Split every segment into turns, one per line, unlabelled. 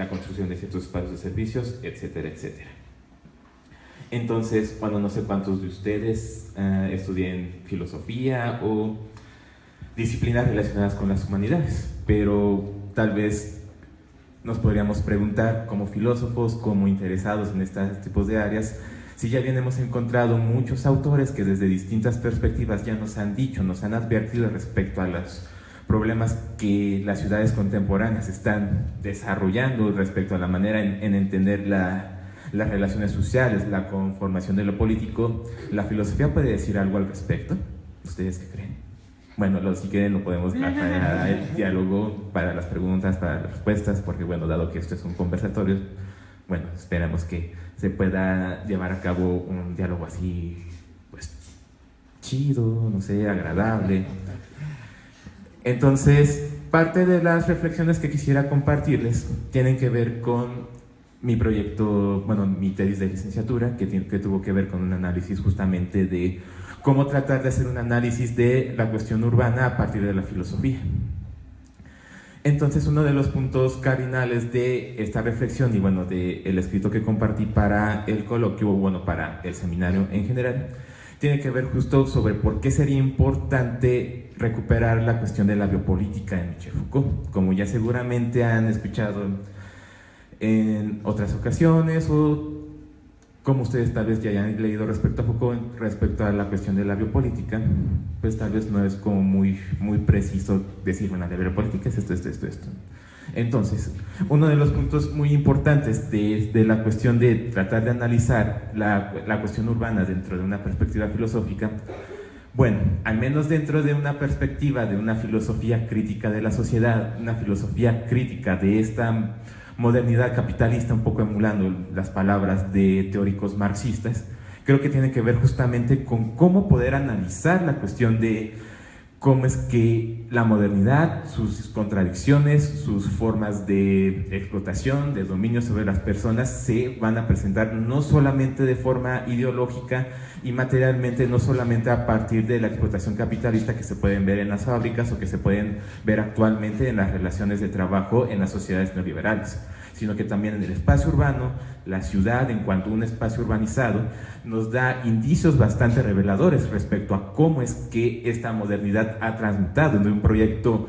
la construcción de ciertos espacios de servicios, etcétera, etcétera. Entonces, bueno, no sé cuántos de ustedes estudien filosofía o disciplinas relacionadas con las humanidades, pero tal vez nos podríamos preguntar como filósofos, como interesados en estos tipos de áreas, si ya bien hemos encontrado muchos autores que desde distintas perspectivas ya nos han dicho, nos han advertido respecto a los problemas que las ciudades contemporáneas están desarrollando respecto a la manera en entender las relaciones sociales, la conformación de lo político. ¿La filosofía puede decir algo al respecto? ¿Ustedes qué creen? Bueno, si quieren lo podemos tratar el diálogo para las preguntas, para las respuestas, porque bueno, dado que esto es un conversatorio, bueno, esperamos que se pueda llevar a cabo un diálogo así, pues, chido, no sé, agradable. Entonces, parte de las reflexiones que quisiera compartirles tienen que ver con mi proyecto, bueno, mi tesis de licenciatura, que tuvo que ver con un análisis justamente de cómo tratar de hacer un análisis de la cuestión urbana a partir de la filosofía. Entonces, uno de los puntos cardinales de esta reflexión y bueno, del escrito que compartí para el coloquio, bueno, para el seminario en general, tiene que ver justo sobre por qué sería importante recuperar la cuestión de la biopolítica de Michel Foucault. Como ya seguramente han escuchado en otras ocasiones, o como ustedes tal vez ya hayan leído respecto a Foucault, respecto a la cuestión de la biopolítica, pues tal vez no es como muy preciso decir, bueno, la biopolítica es esto. Entonces, uno de los puntos muy importantes de la cuestión de tratar de analizar la cuestión urbana dentro de una perspectiva filosófica, bueno, al menos dentro de una perspectiva de una filosofía crítica de la sociedad, una filosofía crítica de esta modernidad capitalista, un poco emulando las palabras de teóricos marxistas, creo que tiene que ver justamente con cómo poder analizar la cuestión de cómo es que la modernidad, sus contradicciones, sus formas de explotación, de dominio sobre las personas se van a presentar no solamente de forma ideológica y materialmente, no solamente a partir de la explotación capitalista que se pueden ver en las fábricas o que se pueden ver actualmente en las relaciones de trabajo en las sociedades neoliberales, sino que también en el espacio urbano, la ciudad en cuanto a un espacio urbanizado, nos da indicios bastante reveladores respecto a cómo es que esta modernidad ha transmutado en un proyecto,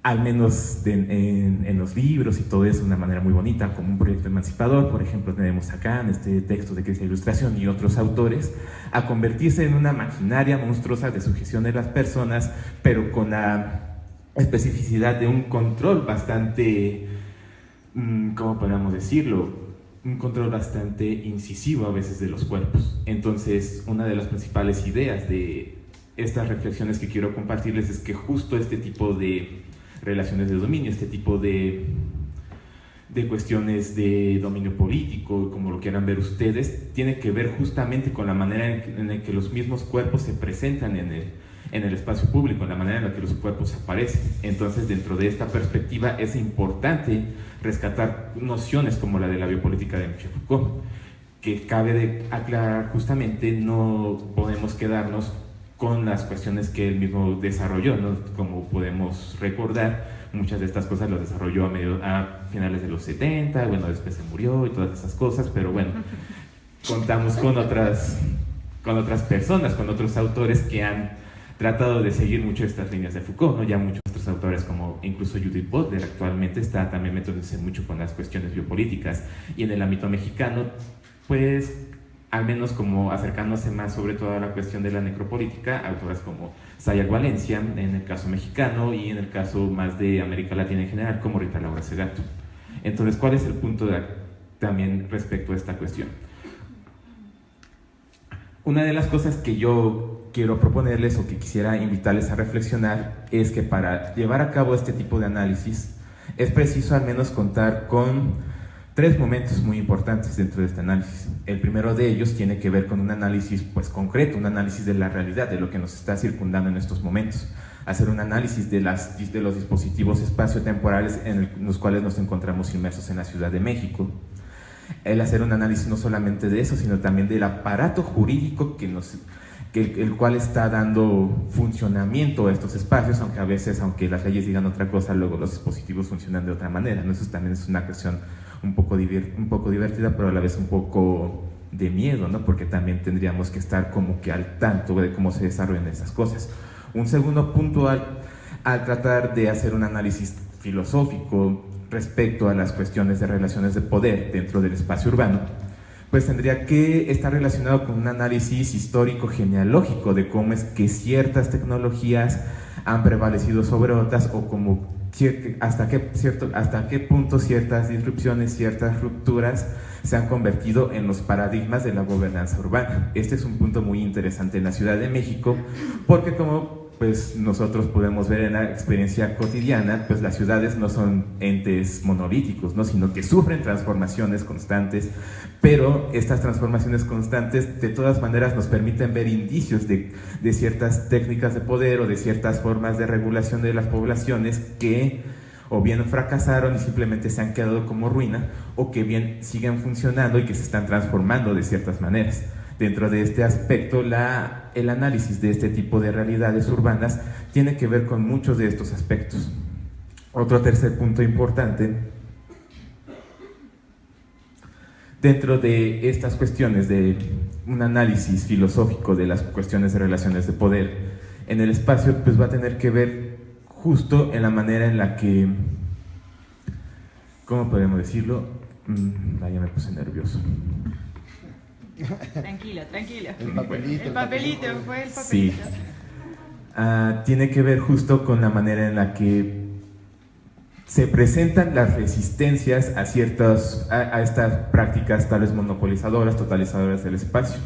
al menos en los libros y todo eso, de una manera muy bonita, como un proyecto emancipador. Por ejemplo, tenemos acá en este texto de Crisis e Ilustración y otros autores, a convertirse en una maquinaria monstruosa de sujeción de las personas, pero con la especificidad de un control bastante, ¿cómo podríamos decirlo? Un control bastante incisivo a veces de los cuerpos. Entonces, una de las principales ideas de estas reflexiones que quiero compartirles es que justo este tipo de relaciones de dominio, este tipo de cuestiones de dominio político, como lo quieran ver ustedes, tiene que ver justamente con la manera en la que los mismos cuerpos se presentan en el espacio público, en la manera en la que los cuerpos aparecen. Entonces, dentro de esta perspectiva es importante rescatar nociones como la de la biopolítica de Michel Foucault, que cabe de aclarar justamente, no podemos quedarnos con las cuestiones que él mismo desarrolló, ¿no? Como podemos recordar, muchas de estas cosas las desarrolló a finales de los 70, bueno, después se murió y todas esas cosas, pero bueno, contamos con otras personas, con otros autores que han tratado de seguir mucho estas líneas de Foucault, ¿no? Ya muchos otros autores, como incluso Judith Butler actualmente está también metiéndose mucho con las cuestiones biopolíticas, y en el ámbito mexicano, pues al menos como acercándose más sobre todo a la cuestión de la necropolítica, autoras como Sayal Valencia en el caso mexicano, y en el caso más de América Latina en general, como Rita Laura Segato. Entonces, ¿cuál es el punto también respecto a esta cuestión? Una de las cosas que yo quiero proponerles o que quisiera invitarles a reflexionar es que para llevar a cabo este tipo de análisis es preciso al menos contar con 3 momentos muy importantes dentro de este análisis. El primero de ellos tiene que ver con un análisis pues concreto, un análisis de la realidad, de lo que nos está circundando en estos momentos. Hacer un análisis de los dispositivos espaciotemporales en los cuales nos encontramos inmersos en la Ciudad de México. El hacer un análisis no solamente de eso, sino también del aparato jurídico que nos el cual está dando funcionamiento a estos espacios, aunque a veces, aunque las leyes digan otra cosa, luego los dispositivos funcionan de otra manera, ¿no? Eso también es una cuestión un poco divertida, pero a la vez un poco de miedo, ¿no? Porque también tendríamos que estar como que al tanto de cómo se desarrollan esas cosas. Un segundo punto al tratar de hacer un análisis filosófico respecto a las cuestiones de relaciones de poder dentro del espacio urbano, pues tendría que estar relacionado con un análisis histórico genealógico de cómo es que ciertas tecnologías han prevalecido sobre otras, o como hasta qué punto ciertas disrupciones, ciertas rupturas se han convertido en los paradigmas de la gobernanza urbana. Este es un punto muy interesante en la Ciudad de México, porque como pues nosotros podemos ver en la experiencia cotidiana, pues las ciudades no son entes monolíticos, ¿no? Sino que sufren transformaciones constantes, pero estas transformaciones constantes de todas maneras nos permiten ver indicios de ciertas técnicas de poder o de ciertas formas de regulación de las poblaciones que o bien fracasaron y simplemente se han quedado como ruina, o que bien siguen funcionando y que se están transformando de ciertas maneras. Dentro de este aspecto, el análisis de este tipo de realidades urbanas tiene que ver con muchos de estos aspectos. Otro tercer punto importante, dentro de estas cuestiones de un análisis filosófico de las cuestiones de relaciones de poder en el espacio, pues va a tener que ver justo en la manera en la que, ¿cómo podemos decirlo? Vaya, me puse nervioso.
Tranquilo.
El papelito.
Fue el papelito.
Sí. Tiene que ver justo con la manera en la que se presentan las resistencias a estas prácticas tales monopolizadoras, totalizadoras del espacio.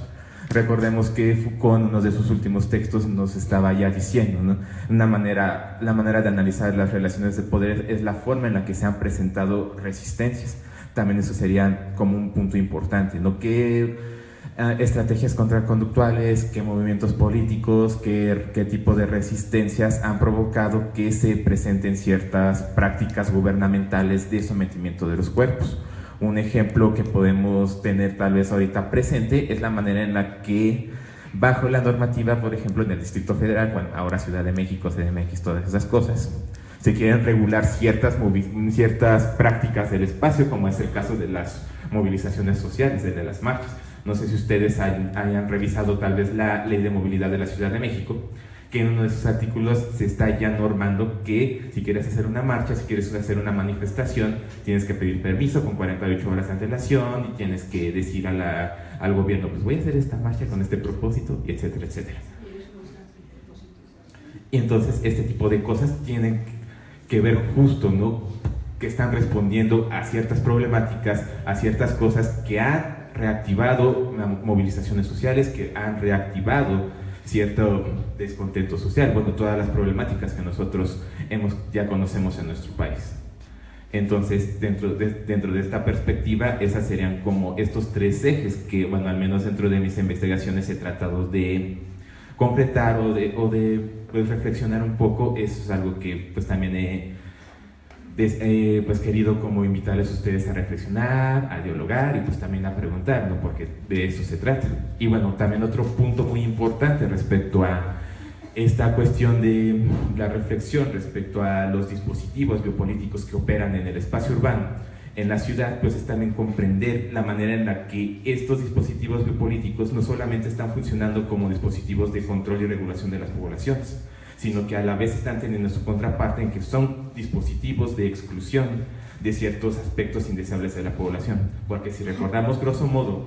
Recordemos que Foucault, en uno de sus últimos textos, nos estaba ya diciendo, ¿no? La manera de analizar las relaciones de poder es la forma en la que se han presentado resistencias. También eso sería como un punto importante, ¿no? ¿Qué estrategias contraconductuales, qué movimientos políticos, qué tipo de resistencias han provocado que se presenten ciertas prácticas gubernamentales de sometimiento de los cuerpos? Un ejemplo que podemos tener tal vez ahorita presente es la manera en la que, bajo la normativa, por ejemplo, en el Distrito Federal, bueno, ahora Ciudad de México, CDMX, todas esas cosas, se quieren regular ciertas prácticas del espacio, como es el caso de las movilizaciones sociales, de las marchas. No sé si ustedes hayan revisado tal vez la Ley de Movilidad de la Ciudad de México, que en uno de sus artículos se está ya normando que si quieres hacer una marcha, si quieres hacer una manifestación, tienes que pedir permiso con 48 horas de antelación y tienes que decir al gobierno, pues voy a hacer esta marcha con este propósito, y etcétera, etcétera. Y entonces este tipo de cosas tienen que ver justo, ¿no? Que están respondiendo a ciertas problemáticas, a ciertas cosas que han reactivado movilizaciones sociales, que han reactivado cierto descontento social, bueno, todas las problemáticas que nosotros ya conocemos en nuestro país. Entonces, dentro de esta perspectiva, esas serían como estos tres ejes que, bueno, al menos dentro de mis investigaciones he tratado de concretar o de pues, reflexionar un poco. Eso es algo que pues también he pues querido como invitarles a ustedes a reflexionar, a dialogar y pues también a preguntar, ¿no? Porque de eso se trata. Y bueno, también otro punto muy importante respecto a esta cuestión de la reflexión respecto a los dispositivos biopolíticos que operan en el espacio urbano, en la ciudad, pues es también comprender la manera en la que estos dispositivos biopolíticos no solamente están funcionando como dispositivos de control y regulación de las poblaciones, sino que a la vez están teniendo su contraparte en que son dispositivos de exclusión de ciertos aspectos indeseables de la población. Porque si recordamos grosso modo,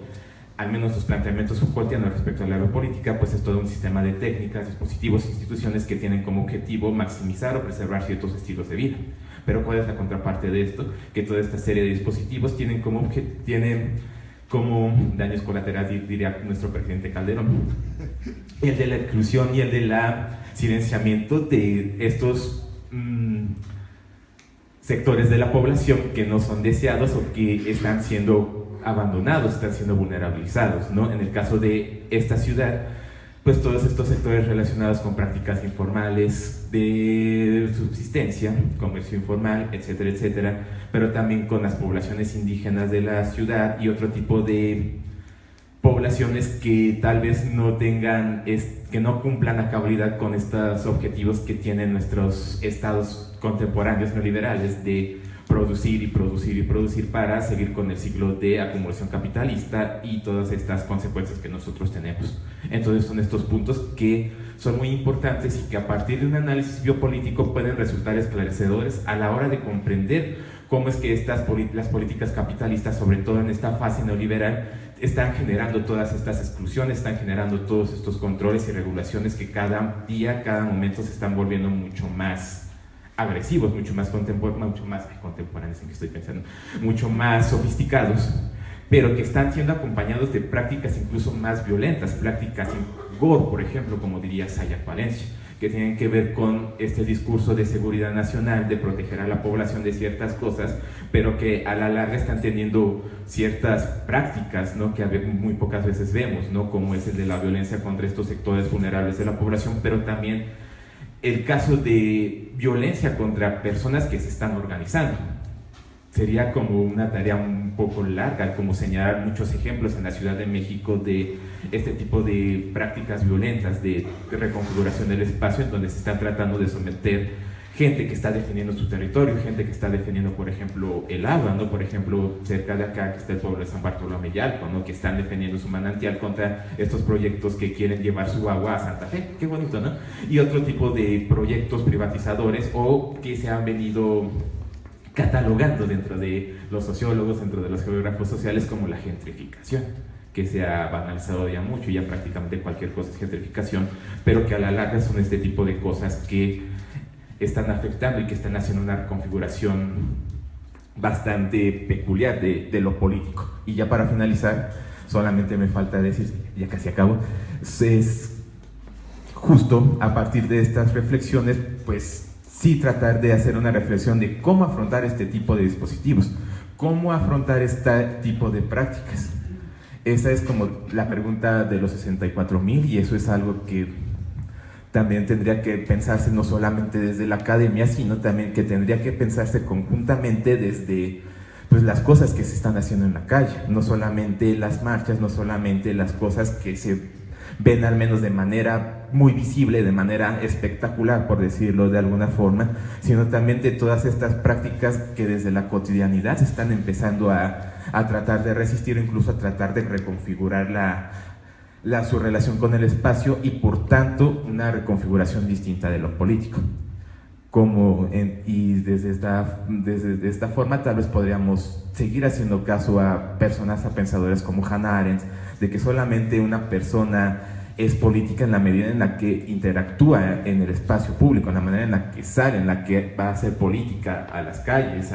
al menos los planteamientos Foucaultianos respecto a la biopolítica, pues es todo un sistema de técnicas, dispositivos e instituciones que tienen como objetivo maximizar o preservar ciertos estilos de vida. Pero ¿cuál es la contraparte de esto? Que toda esta serie de dispositivos tienen como daños colaterales, diría nuestro presidente Calderón, el de la exclusión y el de la silenciamiento de estos sectores de la población que no son deseados o que están siendo abandonados, están siendo vulnerabilizados, ¿no? En el caso de esta ciudad, pues todos estos sectores relacionados con prácticas informales de subsistencia, comercio informal, etcétera, etcétera, pero también con las poblaciones indígenas de la ciudad y otro tipo de poblaciones que tal vez no tengan, que no cumplan a cabalidad con estos objetivos que tienen nuestros estados contemporáneos neoliberales de producir y producir y producir para seguir con el ciclo de acumulación capitalista y todas estas consecuencias que nosotros tenemos. Entonces son estos puntos que son muy importantes y que a partir de un análisis biopolítico pueden resultar esclarecedores a la hora de comprender cómo es que las políticas capitalistas, sobre todo en esta fase neoliberal, están generando todas estas exclusiones, están generando todos estos controles y regulaciones que cada día, cada momento se están volviendo mucho más agresivos, mucho más contemporáneos, en que estoy pensando, mucho más sofisticados, pero que están siendo acompañados de prácticas incluso más violentas, prácticas gore, por ejemplo, como diría Sayak Valencia, que tienen que ver con este discurso de seguridad nacional, de proteger a la población de ciertas cosas, pero que a la larga están teniendo ciertas prácticas, ¿no?, que muy pocas veces vemos, ¿no?, como es el de la violencia contra estos sectores vulnerables de la población, pero también el caso de violencia contra personas que se están organizando. Sería como una tarea un poco larga, como señalar muchos ejemplos en la Ciudad de México de este tipo de prácticas violentas, de reconfiguración del espacio, en donde se está tratando de someter gente que está defendiendo su territorio, gente que está defendiendo, por ejemplo, el agua, ¿no? Por ejemplo, cerca de acá que está el pueblo de San Bartolomé Yalco, ¿no?, que están defendiendo su manantial contra estos proyectos que quieren llevar su agua a Santa Fe. Qué bonito, ¿no? Y otro tipo de proyectos privatizadores o que se han venido catalogando dentro de los sociólogos, dentro de los geógrafos sociales, como la gentrificación, que se ha banalizado ya mucho, ya prácticamente cualquier cosa es gentrificación, pero que a la larga son este tipo de cosas que están afectando y que están haciendo una reconfiguración bastante peculiar de lo político. Y ya para finalizar, solamente me falta decir, ya casi acabo, es justo a partir de estas reflexiones, pues sí tratar de hacer una reflexión de cómo afrontar este tipo de dispositivos, cómo afrontar este tipo de prácticas. Esa es como la pregunta de los 64.000 y eso es algo que también tendría que pensarse no solamente desde la academia, sino también que tendría que pensarse conjuntamente desde pues, las cosas que se están haciendo en la calle, no solamente las marchas, no solamente las cosas que se ven al menos de manera muy visible, de manera espectacular, por decirlo de alguna forma, sino también de todas estas prácticas que desde la cotidianidad se están empezando a tratar de resistir, incluso a tratar de reconfigurar su relación con el espacio y por tanto una reconfiguración distinta de lo político. Y desde esta forma tal vez podríamos seguir haciendo caso a personas, a pensadores como Hannah Arendt, de que solamente una persona es política en la medida en la que interactúa en el espacio público, en la manera en la que sale, en la que va a hacer política a las calles,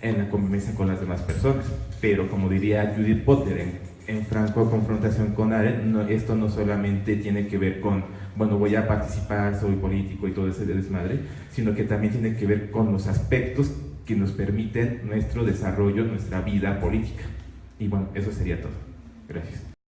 en la convivencia con las demás personas. Pero como diría Judith Butler en franco confrontación con Arendt, esto no solamente tiene que ver con, bueno, voy a participar, soy político y todo ese desmadre, sino que también tiene que ver con los aspectos que nos permiten nuestro desarrollo, nuestra vida política. Y bueno, eso sería todo. Gracias.